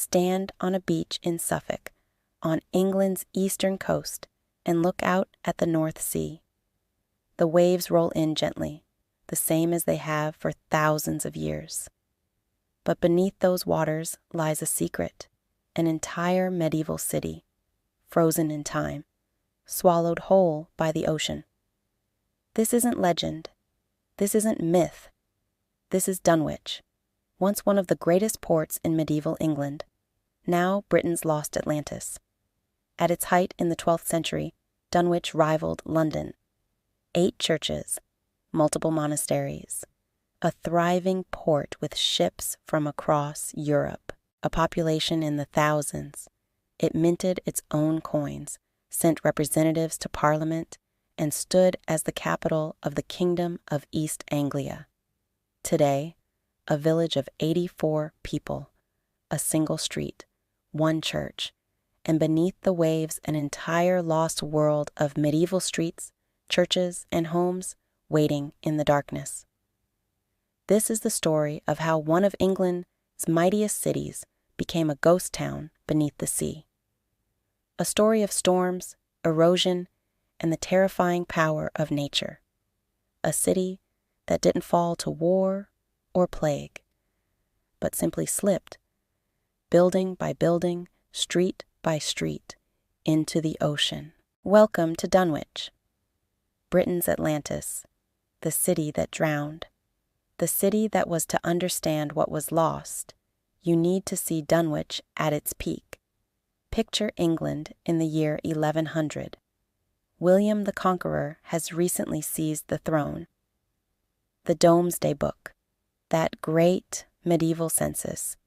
stand on a beach in Suffolk, on England's eastern coast, and look out at the North Sea. The waves roll in gently, the same as they have for thousands of years. But beneath those waters lies a secret, an entire medieval city, frozen in time, swallowed whole by the ocean. This isn't legend. This isn't myth. This is Dunwich, once one of the greatest ports in medieval England, now Britain's lost Atlantis. At its height in the 12th century, Dunwich rivaled London. 8 churches, multiple monasteries, a thriving port with ships from across Europe, a population in the thousands. It minted its own coins, sent representatives to Parliament, and stood as the capital of the Kingdom of East Anglia. Today, a village of 84 people, a single street, one church, and beneath the waves an entire lost world of medieval streets, churches, and homes waiting in the darkness. This is the story of how one of England's mightiest cities became a ghost town beneath the sea. A story of storms, erosion, and the terrifying power of nature. A city that didn't fall to war or plague, but simply slipped, building by building, street by street, into the ocean. Welcome to Dunwich, Britain's Atlantis, the city that drowned. The city that was to understand what was lost, you need to see Dunwich at its peak. Picture England in the year 1100. William the Conqueror has recently seized the throne. The Domesday Book, that great medieval census,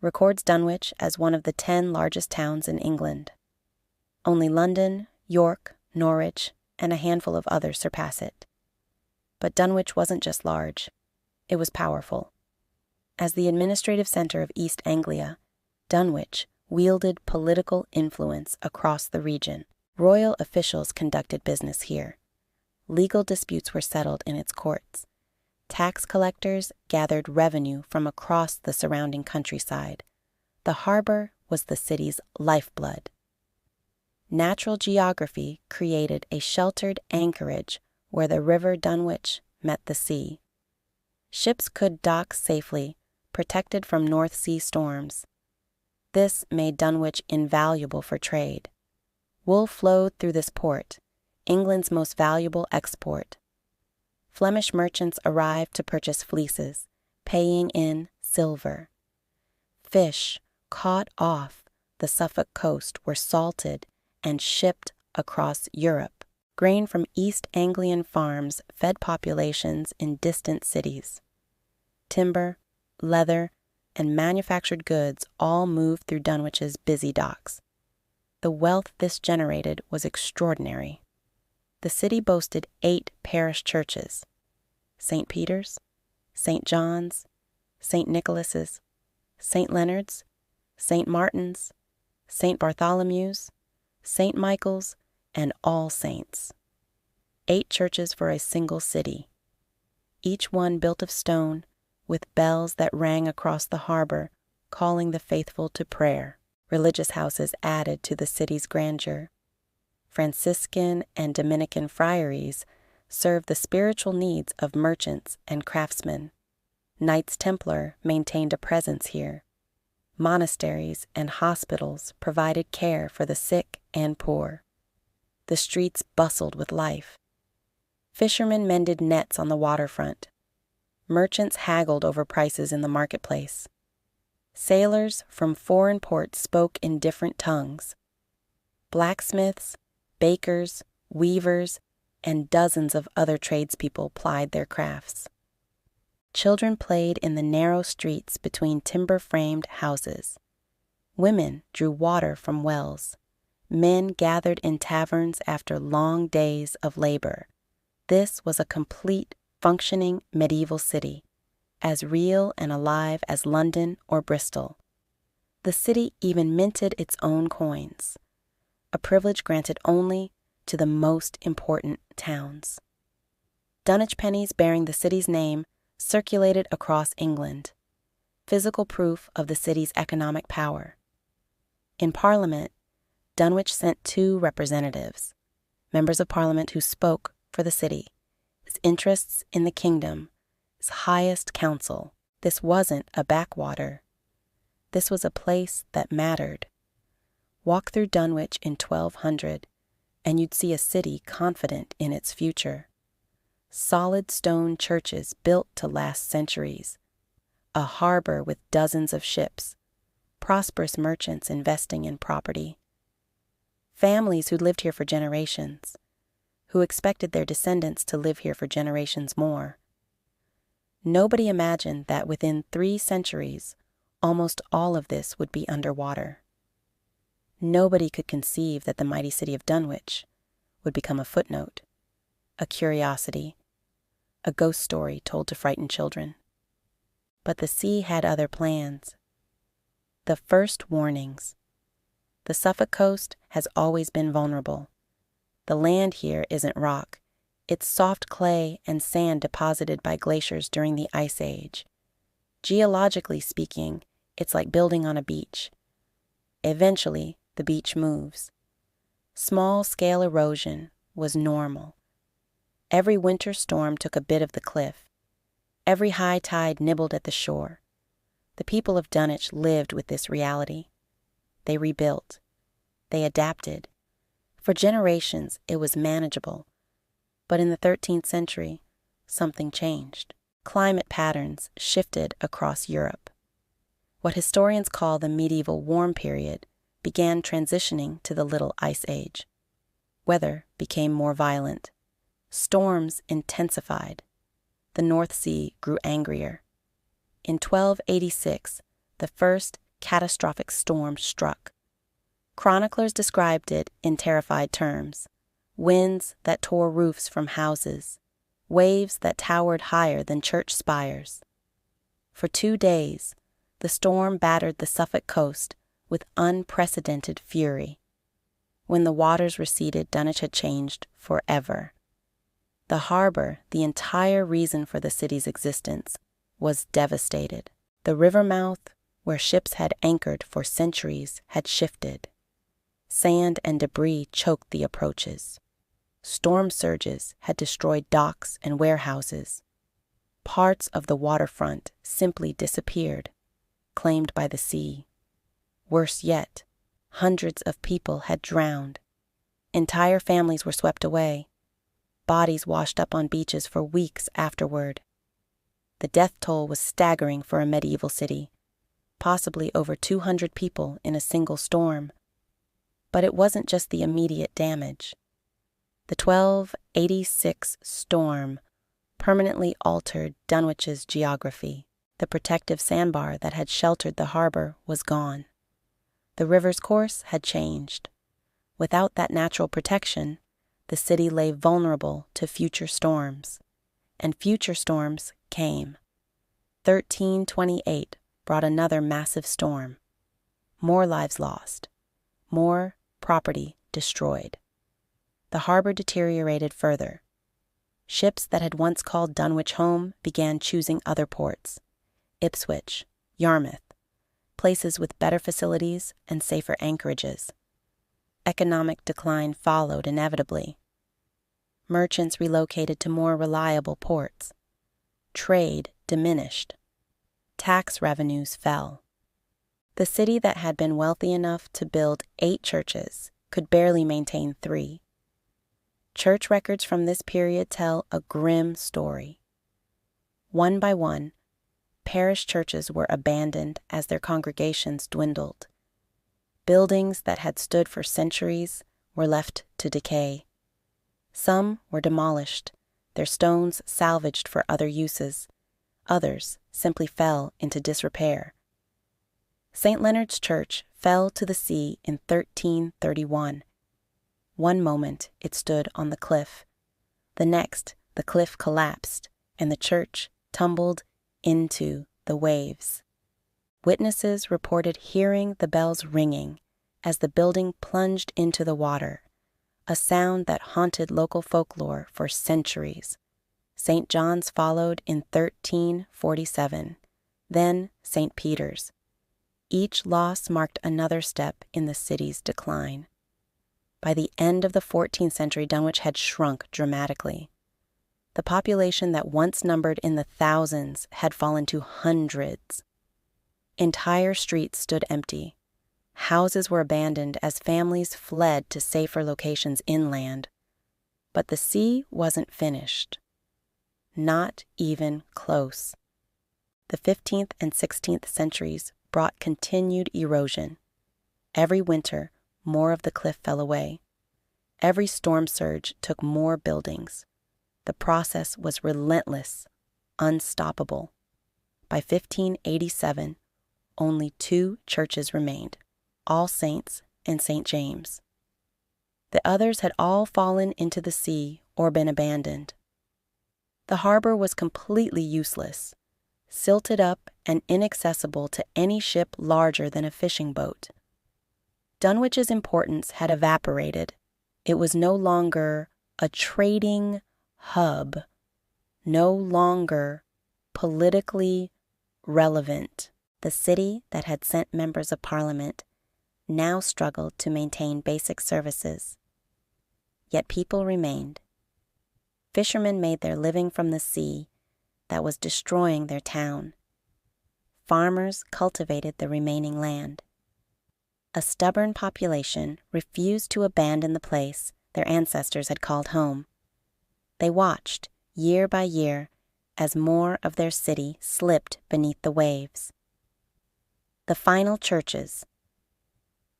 records Dunwich as one of the 10 largest towns in England. Only London, York, Norwich, and a handful of others surpass it. But Dunwich wasn't just large, it was powerful. As the administrative center of East Anglia, Dunwich wielded political influence across the region. Royal officials conducted business here. Legal disputes were settled in its courts. Tax collectors gathered revenue from across the surrounding countryside. The harbor was the city's lifeblood. Natural geography created a sheltered anchorage where the River Dunwich met the sea. Ships could dock safely, protected from North Sea storms. This made Dunwich invaluable for trade. Wool flowed through this port, England's most valuable export. Flemish merchants arrived to purchase fleeces, paying in silver. Fish caught off the Suffolk coast were salted and shipped across Europe. Grain from East Anglian farms fed populations in distant cities. Timber, leather, and manufactured goods all moved through Dunwich's busy docks. The wealth this generated was extraordinary. The city boasted 8 parish churches: St. Peter's, St. John's, St. Nicholas's, St. Leonard's, St. Martin's, St. Bartholomew's, St. Michael's, and All Saints. 8 churches for a single city, each one built of stone, with bells that rang across the harbor, calling the faithful to prayer. Religious houses added to the city's grandeur. Franciscan and Dominican friaries served the spiritual needs of merchants and craftsmen. Knights Templar maintained a presence here. Monasteries and hospitals provided care for the sick and poor. The streets bustled with life. Fishermen mended nets on the waterfront. Merchants haggled over prices in the marketplace. Sailors from foreign ports spoke in different tongues. Blacksmiths, bakers, weavers, and dozens of other tradespeople plied their crafts. Children played in the narrow streets between timber-framed houses. Women drew water from wells. Men gathered in taverns after long days of labor. This was a complete, functioning medieval city, as real and alive as London or Bristol. The city even minted its own coins, a privilege granted only to the most important towns. Dunwich pennies bearing the city's name circulated across England. physical proof of the city's economic power. In Parliament, Dunwich sent 2 representatives, members of Parliament who spoke for the city, its interests in the kingdom, its highest council. This wasn't a backwater. This was a place that mattered. Walk through Dunwich in 1200, and you'd see a city confident in its future. Solid stone churches built to last centuries, a harbor with dozens of ships, prosperous merchants investing in property, families who lived here for generations, who expected their descendants to live here for generations more. Nobody imagined that within 3 centuries, almost all of this would be underwater. Nobody could conceive that the mighty city of Dunwich would become a footnote, a curiosity, a ghost story told to frighten children. But the sea had other plans. The first warnings. The Suffolk coast has always been vulnerable. The land here isn't rock. It's soft clay and sand deposited by glaciers during the Ice Age. Geologically speaking, it's like building on a beach. Eventually, the beach moves. Small-scale erosion was normal. Every winter storm took a bit of the cliff. Every high tide nibbled at the shore. The people of Dunwich lived with this reality. They rebuilt. They adapted. For generations, it was manageable. But in the 13th century, something changed. Climate patterns shifted across Europe. What historians call the medieval warm period began transitioning to the Little Ice Age. Weather became more violent. Storms intensified. The North Sea grew angrier. In 1286, the first catastrophic storm struck. Chroniclers described it in terrified terms: winds that tore roofs from houses, waves that towered higher than church spires. For 2 days, the storm battered the Suffolk coast with unprecedented fury. When the waters receded, Dunwich had changed forever. The harbor, the entire reason for the city's existence, was devastated. The river mouth, where ships had anchored for centuries, had shifted. Sand and debris choked the approaches. Storm surges had destroyed docks and warehouses. Parts of the waterfront simply disappeared, claimed by the sea. Worse yet, hundreds of people had drowned. Entire families were swept away. Bodies washed up on beaches for weeks afterward. The death toll was staggering for a medieval city, possibly over 200 people in a single storm. But it wasn't just the immediate damage. The 1286 storm permanently altered Dunwich's geography. The protective sandbar that had sheltered the harbor was gone. The river's course had changed. Without that natural protection, the city lay vulnerable to future storms. And future storms came. 1328 brought another massive storm. More lives lost. More property destroyed. The harbor deteriorated further. Ships that had once called Dunwich home began choosing other ports: Ipswich, Yarmouth, places with better facilities and safer anchorages. Economic decline followed inevitably. Merchants relocated to more reliable ports. Trade diminished. Tax revenues fell. The city that had been wealthy enough to build 8 churches could barely maintain 3. Church records from this period tell a grim story. One by one, parish churches were abandoned as their congregations dwindled. Buildings that had stood for centuries were left to decay. Some were demolished, their stones salvaged for other uses. Others simply fell into disrepair. St. Leonard's Church fell to the sea in 1331. One moment it stood on the cliff. The next, the cliff collapsed, and the church tumbled into the waves. Witnesses reported hearing the bells ringing as the building plunged into the water, a sound that haunted local folklore for centuries. St. John's followed in 1347, then St. Peter's. Each loss marked another step in the city's decline. By the end of the 14th century, Dunwich had shrunk dramatically. The population that once numbered in the thousands had fallen to hundreds. Entire streets stood empty. Houses were abandoned as families fled to safer locations inland. But the sea wasn't finished. Not even close. The 15th and 16th centuries brought continued erosion. Every winter, more of the cliff fell away. Every storm surge took more buildings. The process was relentless, unstoppable. By 1587, only 2 churches remained, All Saints and St. James. The others had all fallen into the sea or been abandoned. The harbor was completely useless, silted up and inaccessible to any ship larger than a fishing boat. Dunwich's importance had evaporated. It was no longer a trading hub, no longer politically relevant. The city that had sent members of Parliament now struggled to maintain basic services. Yet people remained. Fishermen made their living from the sea that was destroying their town. Farmers cultivated the remaining land. A stubborn population refused to abandon the place their ancestors had called home. They watched, year by year, as more of their city slipped beneath the waves. The final churches.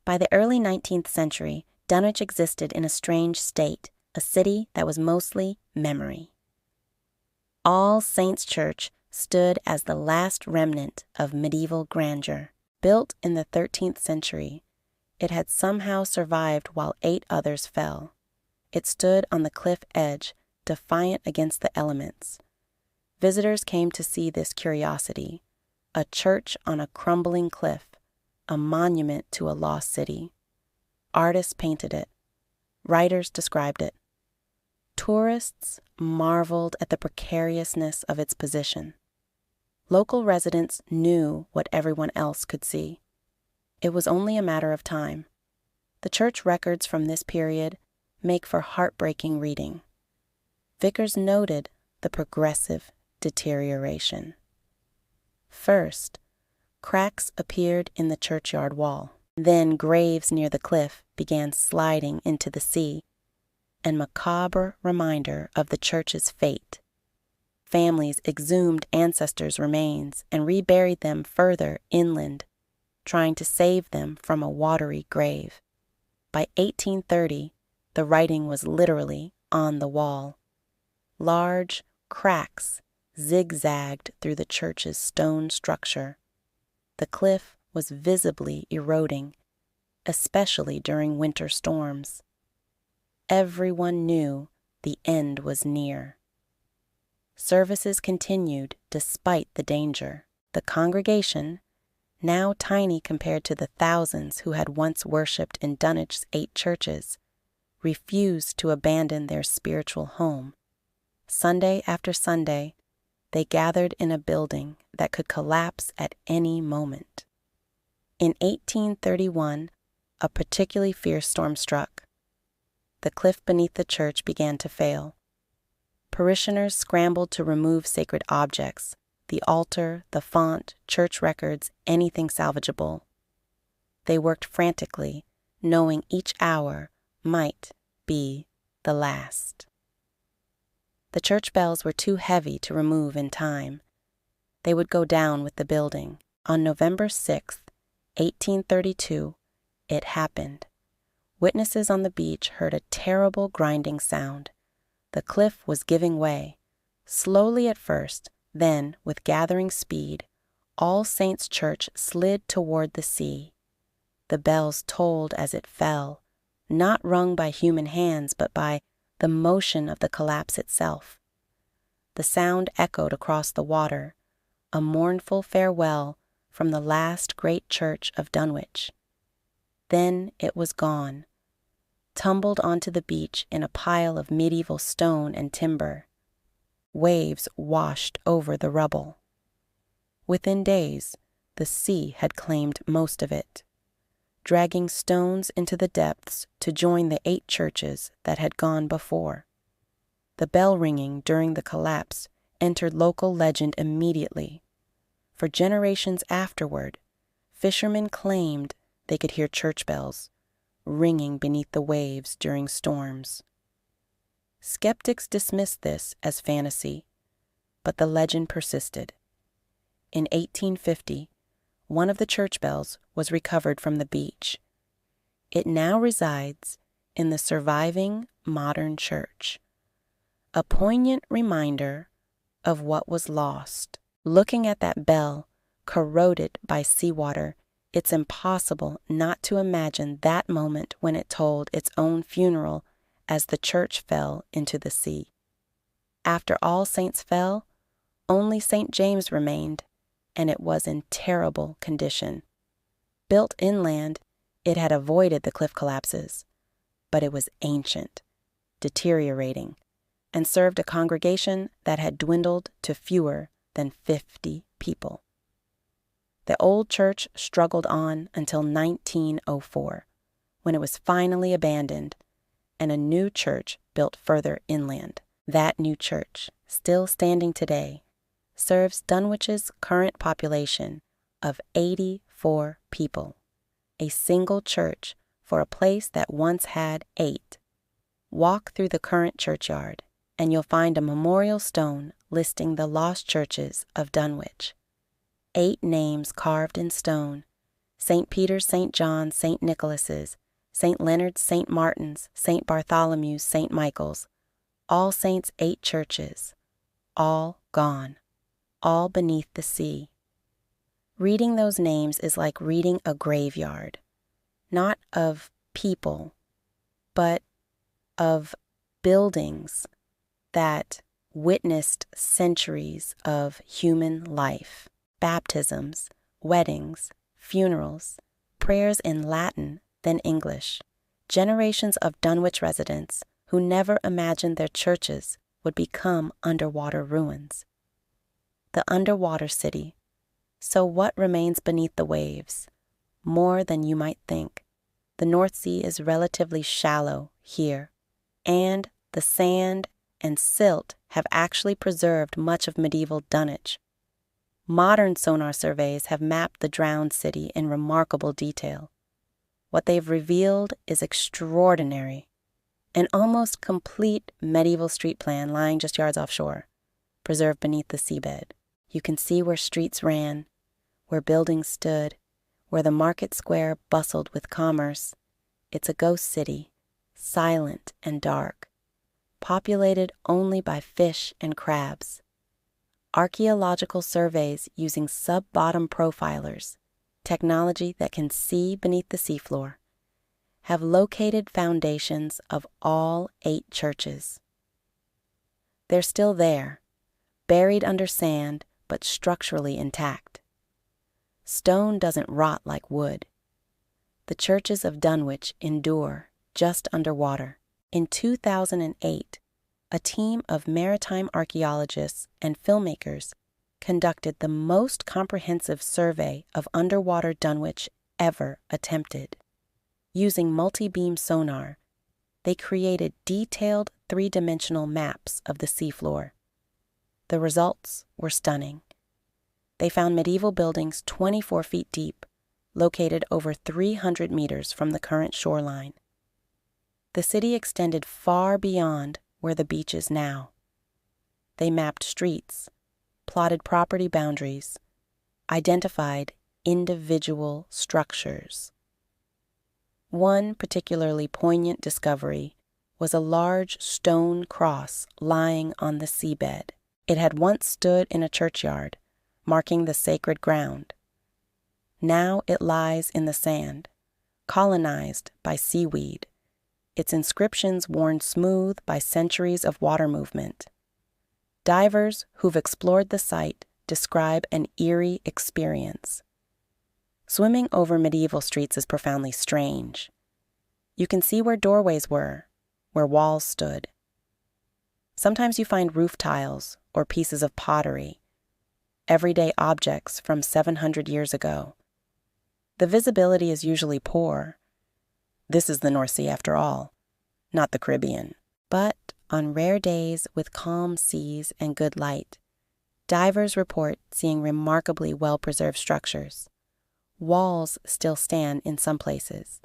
By the early 19th century, Dunwich existed in a strange state, a city that was mostly memory. All Saints' Church stood as the last remnant of medieval grandeur. Built in the 13th century, it had somehow survived while 8 others fell. It stood on the cliff edge, defiant against the elements. Visitors came to see this curiosity, a church on a crumbling cliff, a monument to a lost city. Artists painted it. Writers described it. Tourists marveled at the precariousness of its position. Local residents knew what everyone else could see. It was only a matter of time. The church records from this period make for heartbreaking reading. Vicars noted the progressive deterioration. First, cracks appeared in the churchyard wall. Then graves near the cliff began sliding into the sea, an macabre reminder of the church's fate. Families exhumed ancestors' remains and reburied them further inland, trying to save them from a watery grave. By 1830, the writing was literally on the wall. Large cracks zigzagged through the church's stone structure. The cliff was visibly eroding, especially during winter storms. Everyone knew the end was near. Services continued despite the danger. The congregation, now tiny compared to the thousands who had once worshipped in Dunwich's 8 churches, refused to abandon their spiritual home. Sunday after Sunday, they gathered in a building that could collapse at any moment. In 1831, a particularly fierce storm struck. The cliff beneath the church began to fail. Parishioners scrambled to remove sacred objects, the altar, the font, church records, anything salvageable. They worked frantically, knowing each hour might be the last. The church bells were too heavy to remove in time. They would go down with the building. On November 6th, 1832, it happened. Witnesses on the beach heard a terrible grinding sound. The cliff was giving way. Slowly at first, then, with gathering speed, All Saints' Church slid toward the sea. The bells tolled as it fell, not rung by human hands, but by the motion of the collapse itself. The sound echoed across the water, a mournful farewell from the last great church of Dunwich. Then it was gone, tumbled onto the beach in a pile of medieval stone and timber. Waves washed over the rubble. Within days, the sea had claimed most of it, dragging stones into the depths to join the 8 churches that had gone before. The bell ringing during the collapse entered local legend immediately. For generations afterward, fishermen claimed they could hear church bells ringing beneath the waves during storms. Skeptics dismissed this as fantasy, but the legend persisted. In 1850, one of the church bells was recovered from the beach. It now resides in the surviving modern church, a poignant reminder of what was lost. Looking at that bell, corroded by seawater, it's impossible not to imagine that moment when it tolled its own funeral as the church fell into the sea. After all saints fell, only St. James remained, and it was in terrible condition. Built inland, it had avoided the cliff collapses, but it was ancient, deteriorating, and served a congregation that had dwindled to fewer than 50 people. The old church struggled on until 1904, when it was finally abandoned and a new church built further inland. That new church, still standing today, serves Dunwich's current population of 84 people, a single church for a place that once had 8. Walk through the current churchyard, and you'll find a memorial stone listing the lost churches of Dunwich. 8 names carved in stone: St. Peter's, St. John's, St. Nicholas's, St. Leonard's, St. Martin's, St. Bartholomew's, St. Michael's. All Saints' 8 churches, all gone, all beneath the sea. Reading those names is like reading a graveyard, not of people, but of buildings that witnessed centuries of human life, baptisms, weddings, funerals, prayers in Latin, then English, generations of Dunwich residents who never imagined their churches would become underwater ruins. The underwater city. So what remains beneath the waves? More than you might think. The North Sea is relatively shallow here, and the sand and silt have actually preserved much of medieval Dunwich. Modern sonar surveys have mapped the drowned city in remarkable detail. What they've revealed is extraordinary. An almost complete medieval street plan lying just yards offshore, preserved beneath the seabed. You can see where streets ran, where buildings stood, where the market square bustled with commerce. It's a ghost city, silent and dark, populated only by fish and crabs. Archaeological surveys using sub-bottom profilers, technology that can see beneath the seafloor, have located foundations of all 8 churches. They're still there, buried under sand, but structurally intact. Stone doesn't rot like wood. The churches of Dunwich endure just underwater. In 2008, a team of maritime archaeologists and filmmakers conducted the most comprehensive survey of underwater Dunwich ever attempted. Using multi-beam sonar, they created detailed 3-dimensional maps of the seafloor. The results were stunning. They found medieval buildings 24 feet deep, located over 300 meters from the current shoreline. The city extended far beyond where the beach is now. They mapped streets, plotted property boundaries, identified individual structures. One particularly poignant discovery was a large stone cross lying on the seabed. It had once stood in a churchyard, marking the sacred ground. Now it lies in the sand, colonized by seaweed, its inscriptions worn smooth by centuries of water movement. Divers who've explored the site describe an eerie experience. Swimming over medieval streets is profoundly strange. You can see where doorways were, where walls stood. Sometimes you find roof tiles or pieces of pottery. everyday objects from 700 years ago. The visibility is usually poor. This is the North Sea after all, not the Caribbean. But on rare days with calm seas and good light, divers report seeing remarkably well-preserved structures. Walls still stand in some places.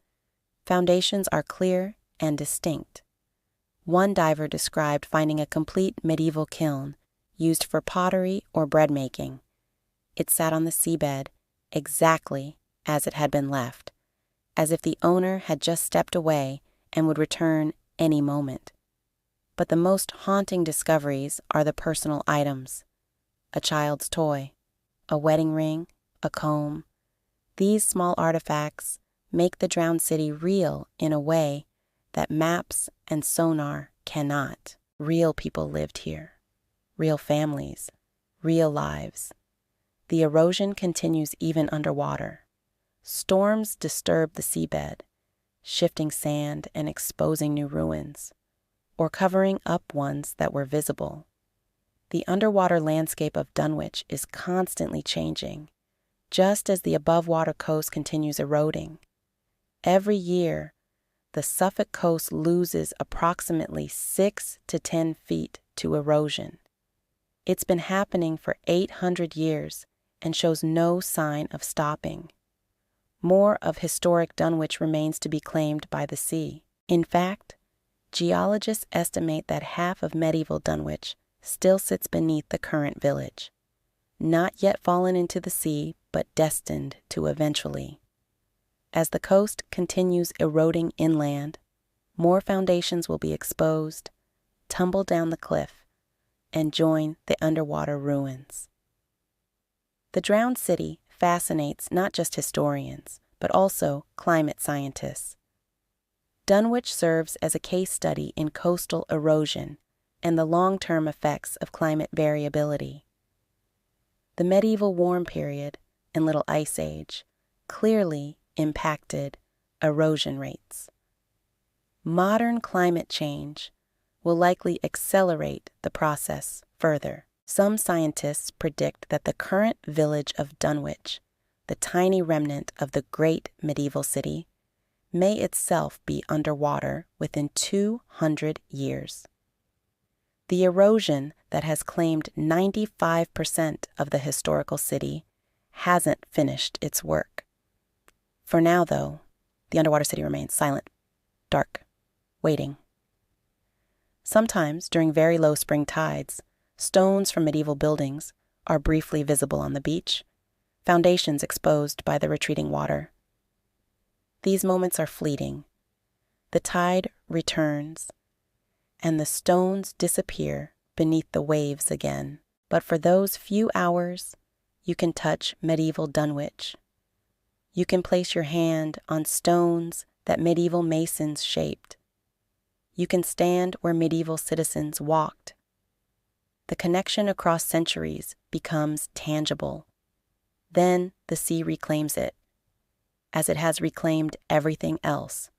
Foundations are clear and distinct. One diver described finding a complete medieval kiln used for pottery or bread making. It sat on the seabed exactly as it had been left, as if the owner had just stepped away and would return any moment. But the most haunting discoveries are the personal items. A child's toy, a wedding ring, a comb. These small artifacts make the drowned city real in a way that maps and sonar cannot. Real people lived here. Real families. Real lives. The erosion continues even underwater. Storms disturb the seabed, shifting sand and exposing new ruins, or covering up ones that were visible. The underwater landscape of Dunwich is constantly changing, just as the above-water coast continues eroding. Every year, the Suffolk coast loses approximately 6 to 10 feet to erosion. It's been happening for 800 years and shows no sign of stopping. More of historic Dunwich remains to be claimed by the sea. In fact, geologists estimate that half of medieval Dunwich still sits beneath the current village, not yet fallen into the sea, but destined to eventually. As the coast continues eroding inland, more foundations will be exposed, tumble down the cliff, and join the underwater ruins. The drowned city fascinates not just historians, but also climate scientists. Dunwich serves as a case study in coastal erosion and the long-term effects of climate variability. The medieval warm period and Little Ice Age clearly impacted erosion rates. Modern climate change will likely accelerate the process further. Some scientists predict that the current village of Dunwich, the tiny remnant of the great medieval city, may itself be underwater within 200 years. The erosion that has claimed 95% of the historical city hasn't finished its work. For now, though, the underwater city remains silent, dark, waiting. Sometimes, during very low spring tides, stones from medieval buildings are briefly visible on the beach, foundations exposed by the retreating water. These moments are fleeting. The tide returns, and the stones disappear beneath the waves again. But for those few hours, you can touch medieval Dunwich. You can place your hand on stones that medieval masons shaped. You can stand where medieval citizens walked. The connection across centuries becomes tangible. Then the sea reclaims it, as it has reclaimed everything else